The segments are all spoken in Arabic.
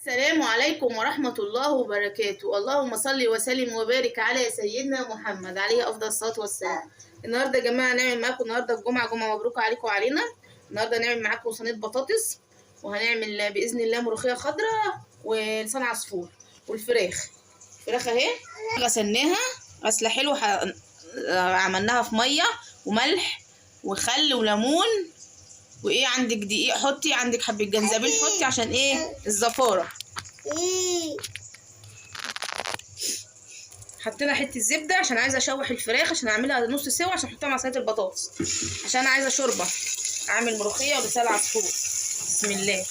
السلام عليكم ورحمة الله وبركاته. اللهم صل وسلم وبارك على سيدنا محمد عليه أفضل الصلاة والسلام. النهاردة يا جماعة هنعمل معاكم النهاردة الجمعة، جمعة مبروك عليكم وعلينا. النهاردة هنعمل معاكم صينية بطاطس، وهنعمل بإذن الله ملوخية خضراء ولسان عصفور والفراخ. الفراخ اهي غسلناها غسلة حلوة، عملناها في مية وملح وخل وليمون، وايه عندك دقيق حطي، عندك حبه جنزبيل حطي عشان ايه الزفاره. حطينا حته زبده عشان عايزه اشوح الفراخ عشان اعملها نص سوا عشان احطها مع صينيه البطاطس، عشان انا عايزه شوربه اعمل ملوخيه ولسان عصفور. بسم الله.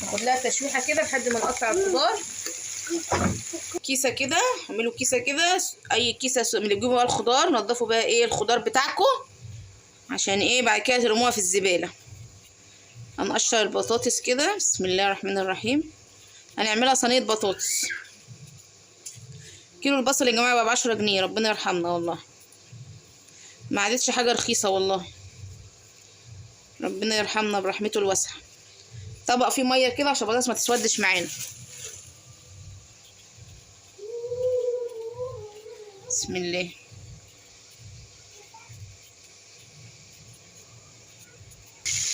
ناخد لها تشويحه كده لحد ما نقطع الخضار. كيسه كده، اعملوا كيسه كده، اي كيسه من اللي بتجيبوا بقى الخضار، نضفوا بقى ايه الخضار بتاعكم عشان ايه بعد كده ترموها في الزباله. هنقشر البطاطس كده. بسم الله الرحمن الرحيم. هنعملها صينيه بطاطس. كيلو البصل يا جماعه بقى ب10 جنيه، ربنا يرحمنا والله، ما عادتش حاجه رخيصه والله، ربنا يرحمنا برحمته الواسعه. طبق فيه ميه كده عشان البطاطس ما تسودش معانا. بسم الله.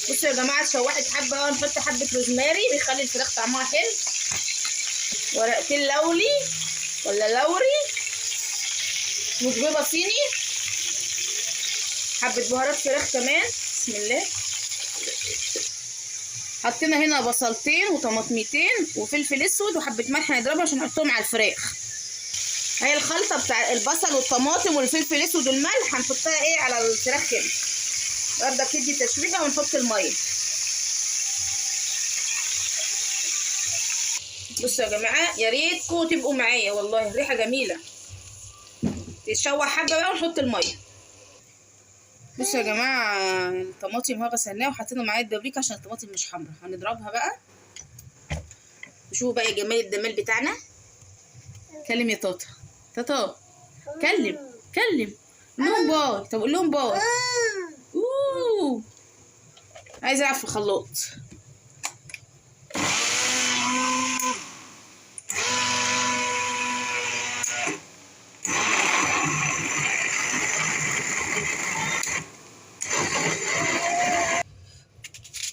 بصوا يا جماعه اتشوحت حبه، ونحط حبه روزماري بيخلي الفراخ طعمها حلو، ورقتين لولي ولا لوري، وزبيبه صيني، حبه بهارات فراخ كمان. بسم الله. حطينا هنا بصلتين وطماطميتين وفلفل اسود وحبه ملح هنضربها عشان نحطهم على الفراخ. هي الخلطه بتاع البصل والطماطم والفلفل الاسود والملح هنحطها ايه على الفراخ كده، برضه تدي تشويحه، ونحط الميه. بصوا يا جماعه يا ريتكم تبقوا معايا والله، الريحه جميله. تتشوح حبه بقى ونحط الميه. بصوا يا جماعه الطماطم اهو غسلناها وحطينا معايا البابريكا عشان الطماطم مش حمرا. هنضربها بقى وشوفوا بقى جمال الدمال بتاعنا. كلم يا طاطا، طاطا كلم قول لهم باي. طب قول لهم باي. عايزه العب في الخلاط.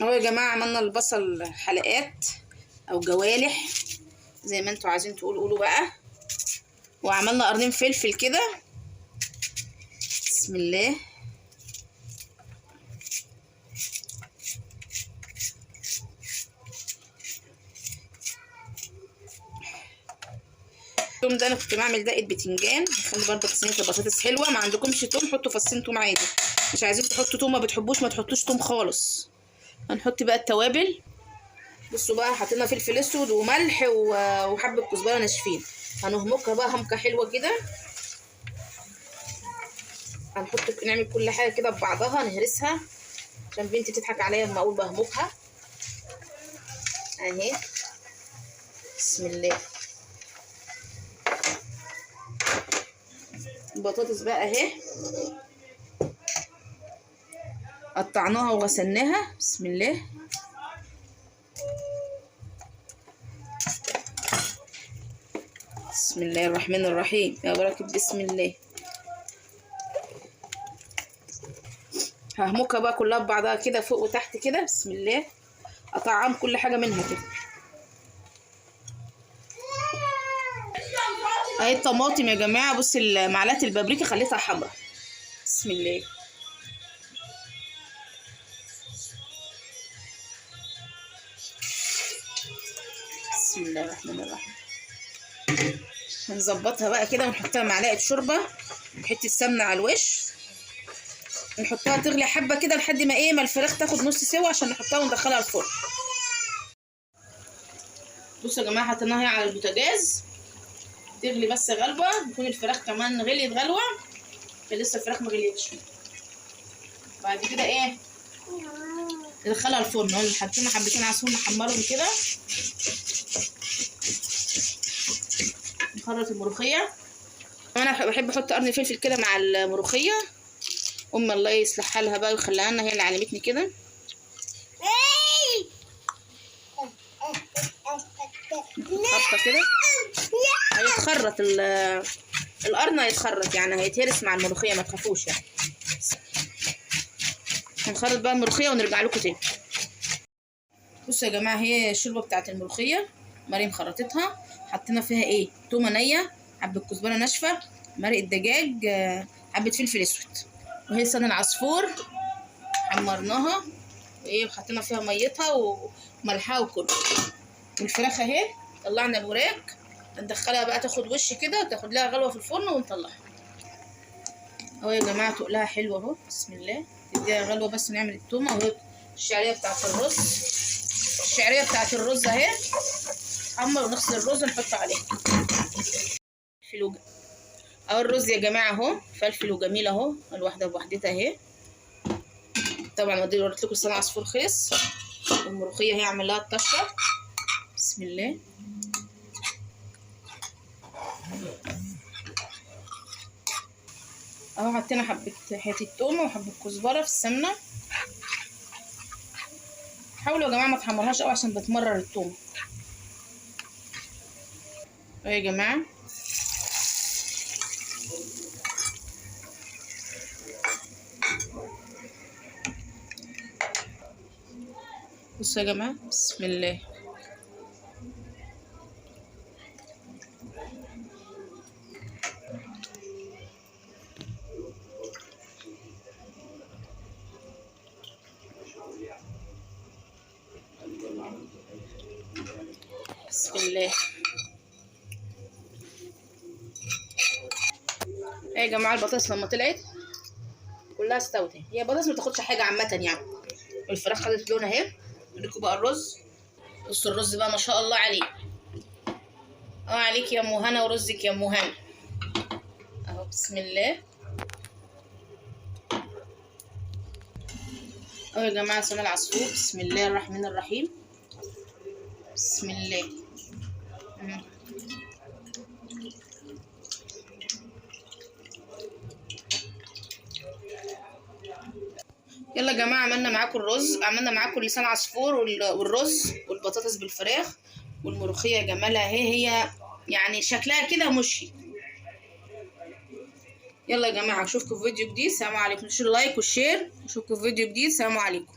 اهو يا جماعه عملنا البصل حلقات او جوالح زي ما انتوا عايزين قولوا بقى، وعملنا قرنين فلفل كده. بسم الله. التوم ده انا كنت بعمل دقه بتنجان، هخلي برضه صينيه البطاطس حلوه. ما عندكمش توم حطوا فصين توم عادي، مش عايزين تحطوا توم ما بتحبوش ما تحطوش توم خالص. هنحط بقى التوابل. بصوا بقى حطينا فلفل اسود وملح وحبه كزبره ناشفين. هنهمكها بقى همكه حلوه كده. نعمل كل حاجه كده ببعضها، نهرسها عشان بنتي بتضحك عليا لما اقول بهمكها اهي. بسم الله. البطاطس بقى اهي قطعناها وغسلناها. بسم الله. بسم الله الرحمن الرحيم. يا بركة بسم الله. ههمكها بقى كلها ببعضها كده فوق وتحت كده. بسم الله. اطعم كل حاجه منها كده. اهي الطماطم يا جماعه، بصي معلقه البابريكا خليتها حمرا. بسم الله. بسم الله الرحمن الرحيم. هنظبطها بقى كده ونحطها معلقه شوربه وحته سمنه على الوش، نحطها تغلي حبه كده لحد ما ايه ما الفراخ تاخد نص سوا عشان نحطها وندخلها الفرن. بصوا يا جماعه حطيناها هي على البوتاجاز تغلي بس غلوه، تكون الفراخ كمان غليت غلوه، لسه الفراخ ما غليتش. بعد كده ايه ندخلها الفرن. اهو حطينا حبتين عصفور نحمرهم كده. نخرط الملوخيه. انا بحب احط قرن فلفل كده مع الملوخيه، امي الله يصلح حالها بقى ويخليها لنا، هي اللي علمتني كده. خبطه كده هيتخرط القرن، هيتخرط يعني هيتهرس مع الملوخيه، ما تخافوش يعني. هنخرط بقى الملوخيه ونرجع لكم تاني. بصوا يا جماعه، هي الشوربه بتاعت الملوخيه مريم خرطتها، حطينا فيها ايه؟ تومه نيه، حبه كزبره ناشفه، مرق الدجاج، حبه فلفل اسود، وهي لسان العصفور حمرناها وايه، وحطينا فيها ميتها وملحها وكله. والفراخ اهي طلعنا الوراك، ندخلها بقى تاخد وش كده وتاخد لها غلوه في الفرن ونطلعها اهو يا جماعه. تقلها حلوه اهو، بسم الله. تديها غلوه بس ونعمل التومه اهو. الشعريه بتاعت الرز، الشعريه بتاعت الرز اهي، حمر ونغسل الرز ونحط عليه فلفل اهو. الرز يا جماعه اهو فلفل وجميل اهو، الواحده بوحدتها اهي. طبعا ودي وريت لكم لسان عصفور خلص، والملوخيه هي اعمل لها الطشه. بسم الله. اهو حطينا حته تومه وحبه كزبره في السمنه. حاولوا يا جماعه ما تحمرهاش قوي عشان بتمرر التومه اهو يا جماعه. بصوا يا جماعه، بسم الله. بسم الله. ايه يا جماعه، البطاطس لما طلعت كلها استوت. هي البطاطس ما تاخدش حاجه عامه يعني. والفراخ خدت لون اهي. اوريكم بقى الرز. بصوا الرز بقى ما شاء الله عليه. عليك يا ام هنا ورزك يا ام هنا اهو. بسم الله اهو يا جماعه. لسان العصفور، بسم الله الرحمن الرحيم. بسم الله. يلا يا جماعه، عملنا معاكم الرز، عملنا معاكم لسان عصفور والرز والبطاطس بالفراخ والملوخيه جمالها هي يعني شكلها كده مشي. يلا يا جماعه، اشوفكم في فيديو جديد. سلام عليكم. لايك والشير. اشوفكم في فيديو جديد. سلام عليكم.